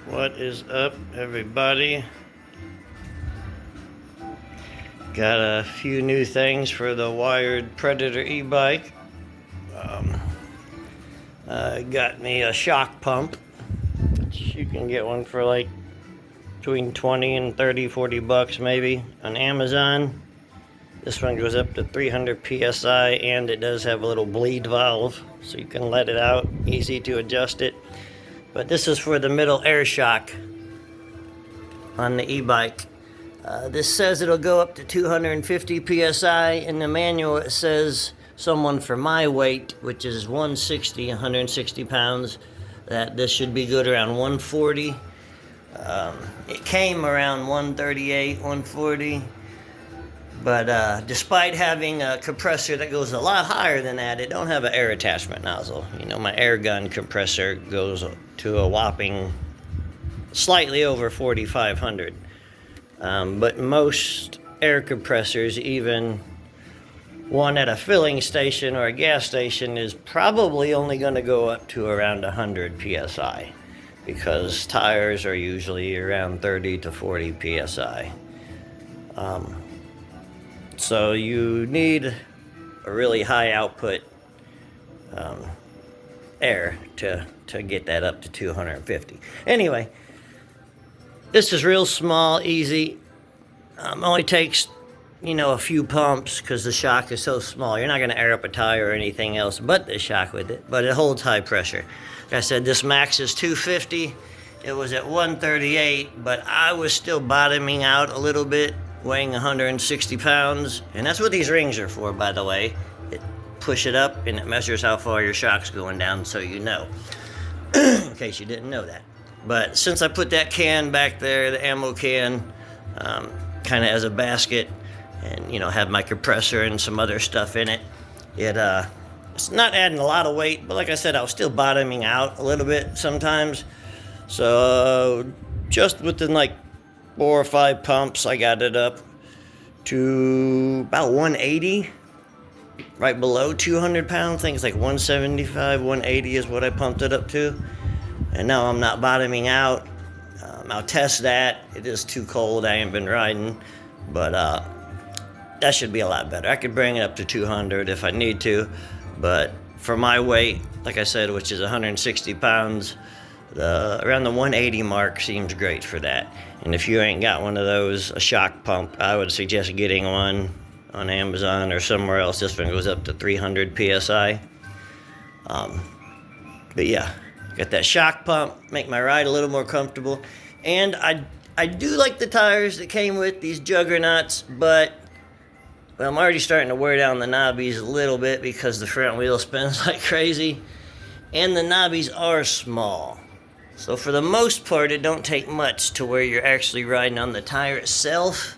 What is up, everybody? Got a few new things for the wired Predator e-bike. Got me a shock pump. You can get one for like between 20 and 30, 40 bucks maybe on Amazon. This one goes up to 300 psi, and it does have a little bleed valve, so you can let it out, easy to adjust it. But this is for the middle air shock on the e-bike. This says it'll go up to 250 psi. In the manual it says someone for my weight, which is 160 pounds, that this should be good around 140. It came around 138, 140. But despite having a compressor that goes a lot higher than that, it don't have an air attachment nozzle. You know, my air gun compressor goes to a whopping slightly over 4,500. But most air compressors, even one at a filling station or a gas station, is probably only going to go up to around 100 psi, because tires are usually around 30 to 40 psi. So you need a really high output air to get that up to 250. Anyway, this is real small, easy. Only takes, a few pumps because the shock is so small. You're not going to air up a tire or anything else but the shock with it, but it holds high pressure. Like I said, this max is 250. It was at 138, but I was still bottoming out a little bit, weighing 160 pounds. And that's what these rings are for, by the way. Push it up and it measures how far your shock's going down, so you know. In case you didn't know that. But since I put that can back there, the ammo can, kind of as a basket, and have my compressor and some other stuff in it, it's not adding a lot of weight, but like I said, I was still bottoming out a little bit sometimes. So just within like 4 or 5 pumps, I got it up to about 180, right below 200 pounds. I think it's like 175, 180 is what I pumped it up to. And now I'm not bottoming out. I'll test that. It is too cold. I ain't been riding, but that should be a lot better. I could bring it up to 200 if I need to, but for my weight, like I said, which is 160 pounds, around the 180 mark seems great for that. And if you ain't got one of those, a shock pump, I would suggest getting one on Amazon or somewhere else. This one goes up to 300 psi. But yeah, got that shock pump, make my ride a little more comfortable. And I do like the tires that came with these juggernauts, but well, I'm already starting to wear down the knobbies a little bit because the front wheel spins like crazy. And the knobbies are small. So for the most part, it don't take much to where you're actually riding on the tire itself.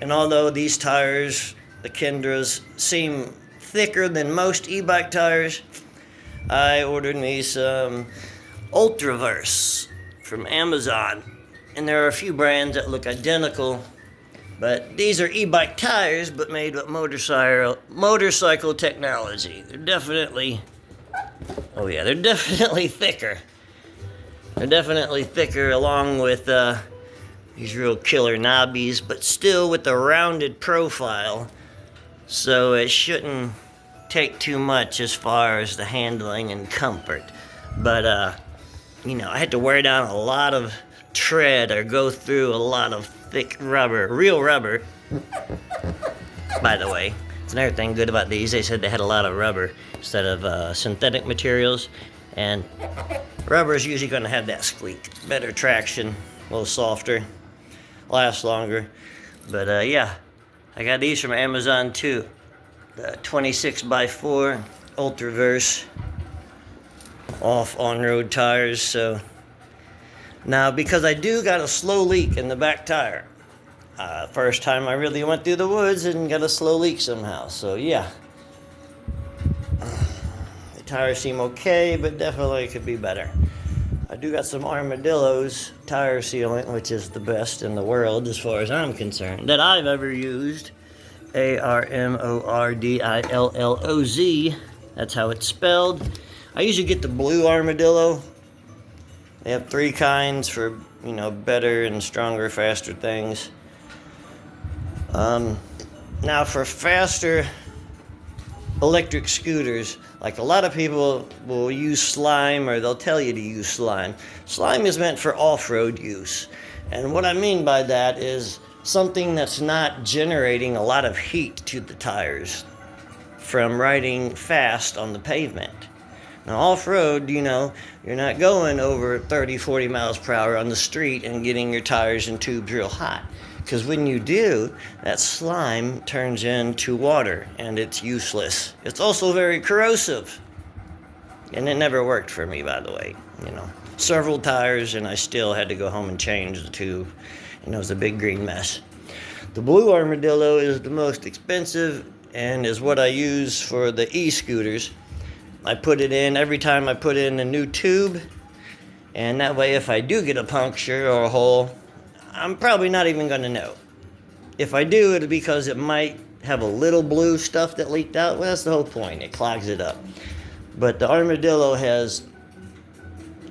And although these tires, the Kendras, seem thicker than most e-bike tires, I ordered me some Ultraverse from Amazon. And there are a few brands that look identical, but these are e-bike tires, but made with motorcycle technology. They're definitely thicker. They're definitely thicker, along with these real killer knobbies, but still with a rounded profile, so it shouldn't take too much as far as the handling and comfort. But I had to wear down a lot of tread or go through a lot of thick rubber, real rubber. By the way, it's another thing good about these. They said they had a lot of rubber instead of synthetic materials, and rubber is usually going to have that squeak. Better traction, a little softer, lasts longer. But yeah, I got these from Amazon too. The 26x4 Ultraverse off on-road tires. So now, because I do got a slow leak in the back tire. First time I really went through the woods and got a slow leak somehow. So yeah, the tires seem okay, but definitely could be better. I do got some Armadillo's tire sealant, which is the best in the world as far as I'm concerned, that I've ever used. ARMORDILLOZ. That's how it's spelled. I usually get the blue Armadillo. They have 3 kinds for, you know, better and stronger, faster things. Now for faster electric scooters, like a lot of people will use slime, or they'll tell you to use slime. Slime is meant for off-road use. And what I mean by that is something that's not generating a lot of heat to the tires from riding fast on the pavement. Now off-road, you know, you're not going over 30, 40 miles per hour on the street and getting your tires and tubes real hot. Because when you do, that slime turns into water and it's useless. It's also very corrosive. And it never worked for me, by the way. You know, several tires and I still had to go home and change the tube. And it was a big green mess. The blue armadillo is the most expensive and is what I use for the e-scooters. I put it in every time I put in a new tube, and that way if I do get a puncture or a hole, I'm probably not even going to know. If I do, it'll be because it might have a little blue stuff that leaked out. Well, that's the whole point. It clogs it up. But the armadillo has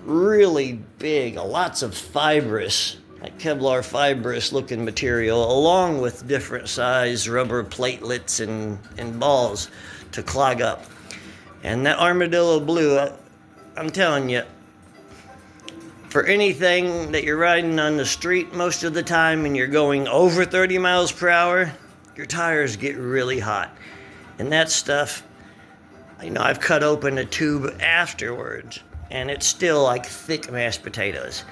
really big, lots of fibrous, like Kevlar fibrous looking material, along with different size rubber platelets and balls to clog up. And that armadillo blue, I'm telling you, for anything that you're riding on the street most of the time and you're going over 30 miles per hour, your tires get really hot. And that stuff, you know, I've cut open a tube afterwards and it's still like thick mashed potatoes.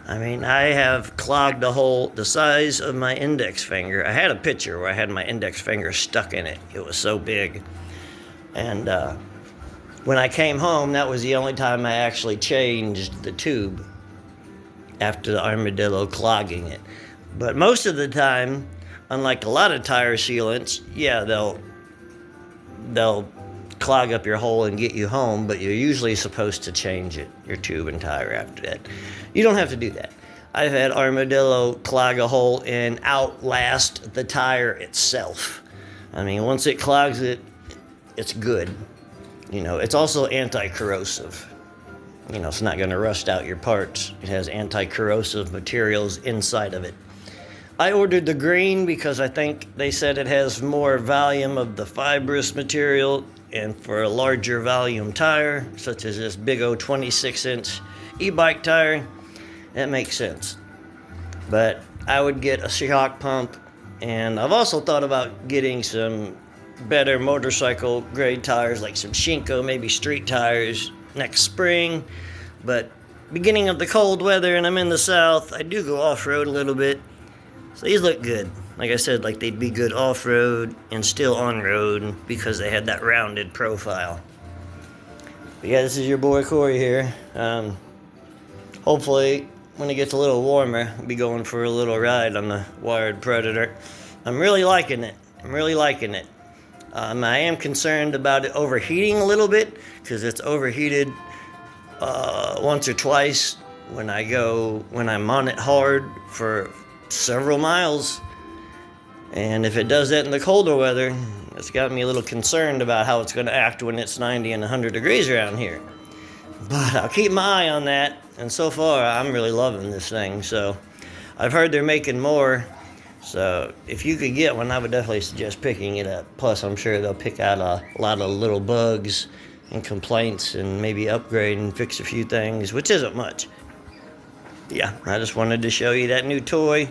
I mean, I have clogged a hole the size of my index finger. I had a picture where I had my index finger stuck in it. It was so big. And when I came home, that was the only time I actually changed the tube after the armadillo clogging it. But most of the time, unlike a lot of tire sealants, yeah, they'll clog up your hole and get you home, but you're usually supposed to change it, your tube and tire after that. You don't have to do that. I've had armadillo clog a hole and outlast the tire itself. I mean, once it clogs it, it's good. You know, it's also anti-corrosive. You know, it's not going to rust out your parts. It has anti-corrosive materials inside of it. I ordered the green because I think they said it has more volume of the fibrous material, and for a larger volume tire, such as this big old 26-inch e-bike tire, that makes sense. But I would get a shock pump, and I've also thought about getting some better motorcycle grade tires, like some Shinko, maybe street tires next spring. But beginning of the cold weather and I'm in the south, I do go off-road a little bit, so these look good. Like I said, like they'd be good off-road and still on-road because they had that rounded profile. But yeah, this is your boy Corey here. Hopefully when it gets a little warmer, I'll be going for a little ride on the Wired Predator. I'm really liking it. I am concerned about it overheating a little bit because it's overheated once or twice when I'm on it hard for several miles. And if it does that in the colder weather, it's got me a little concerned about how it's going to act when it's 90 and 100 degrees around here. But I'll keep my eye on that. And so far, I'm really loving this thing. So I've heard they're making more. So if you could get one, I would definitely suggest picking it up. Plus, I'm sure they'll pick out a lot of little bugs and complaints and maybe upgrade and fix a few things, which isn't much. Yeah, I just wanted to show you that new toy.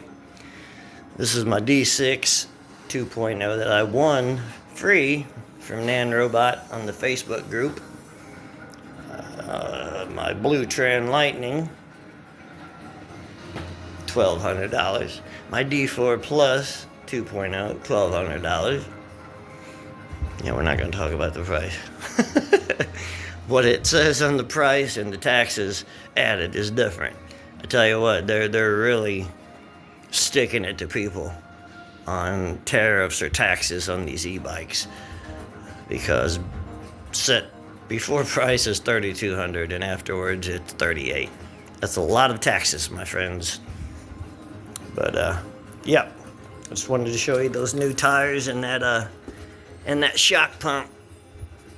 This is my D6 2.0 that I won free from Nan Robot on the Facebook group. My Blue Trend Lightning, $1,200. My D4 Plus 2.0, $1,200. Yeah, we're not going to talk about the price. What it says on the price and the taxes added is different. I tell you what, they're really sticking it to people on tariffs or taxes on these e-bikes, because set before price is $3,200 and afterwards it's $38. That's a lot of taxes, my friends. But yeah, I just wanted to show you those new tires and that shock pump.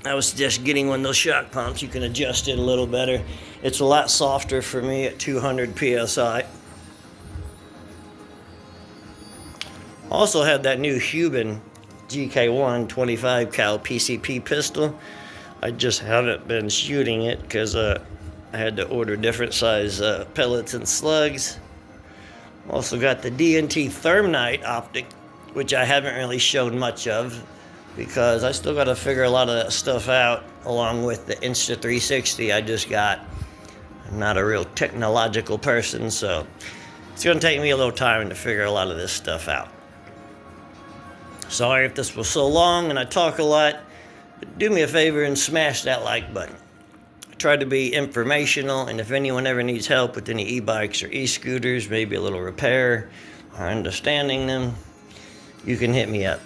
I was just getting one of those shock pumps. You can adjust it a little better. It's a lot softer for me at 200 PSI. Also have that new Cuban GK1 25 cal P.C.P pistol. I just haven't been shooting it because I had to order different size pellets and slugs. Also got the DNT Thermite optic, which I haven't really shown much of because I still got to figure a lot of that stuff out, along with the Insta360 I just got. I'm not a real technological person, so it's going to take me a little time to figure a lot of this stuff out. Sorry if this was so long and I talk a lot, but do me a favor and smash that like button. I try to be informational, and if anyone ever needs help with any e-bikes or e-scooters, maybe a little repair or understanding them, you can hit me up.